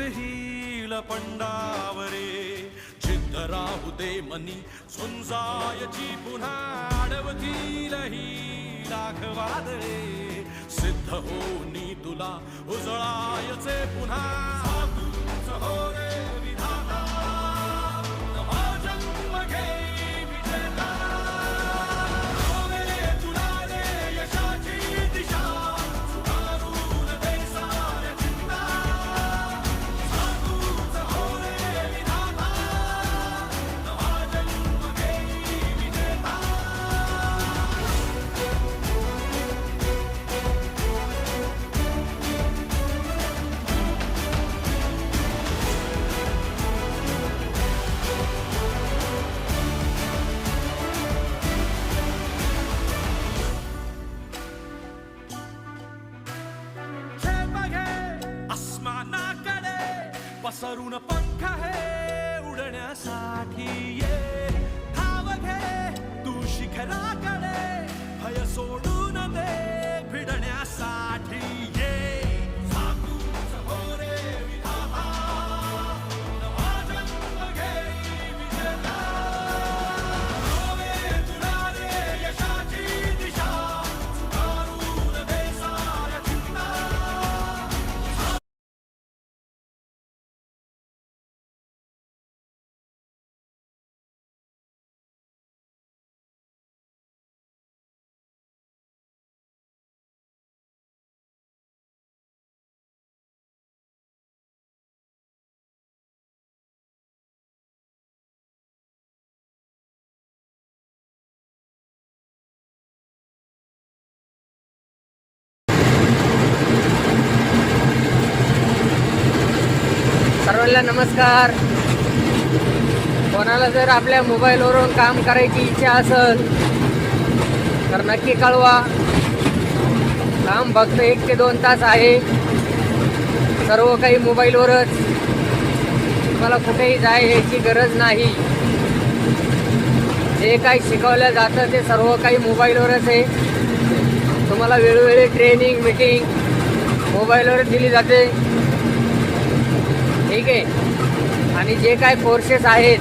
येईल पंडावरे जिद्द राहू दे मनी झुंजायची पुन्हा अडवतील ही लाख वादळे सिद्ध होनी तुला उजळायचे पुन्हा साधूच हो रे विधाता नवा जन्म घेई विजेता होवे तुला रे यशाची दिशा सुधारून दे साऱ्या चिंता साधूच हो रे विधाता नवा जन्म घेई विजेता पसरून पंख है उडण्यासाठी ये धाव घे तू शिखराकडे भय सोडून दे भिडण्यासाठी ये साधूच हो रे विधाता नवा जन्म घेई विजेता होवे तुला रे यशाची दिशा सुधारून दे साऱ्या चिंता सर्वांना नमस्कार. कोणाला जर आपल्या मोबाईलवरून काम करायची इच्छा असेल तर नक्की कळवा. काम फक्त 1 ते 2 तास आहे. सर्व काही मोबाईलवरच. तुम्हाला कुठेही जायची गरज नाही. जे काही शिकवलं जातं ते सर्व काही मोबाईलवरच आहे. तुम्हाला वेळोवेळी ट्रेनिंग मीटिंग मोबाईलवर दिली जाते. ठीक आहे. आणि जे काय कोर्सेस आहेत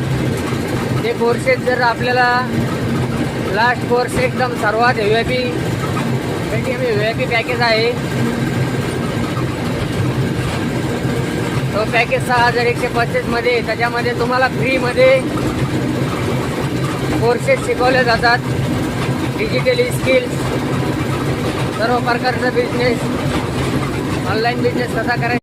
ते कोर्सेस जर आपल्याला लास्ट कोर्स एकदम सर्वात व्ही आय पी पॅकेज आहे. तो पॅकेज 6125 मध्ये. त्याच्यामध्ये तुम्हाला फ्रीमध्ये कोर्सेस शिकवले जातात. डिजिटल स्किल्स, सर्व प्रकारचा बिझनेस, ऑनलाईन बिझनेस कसा करायचा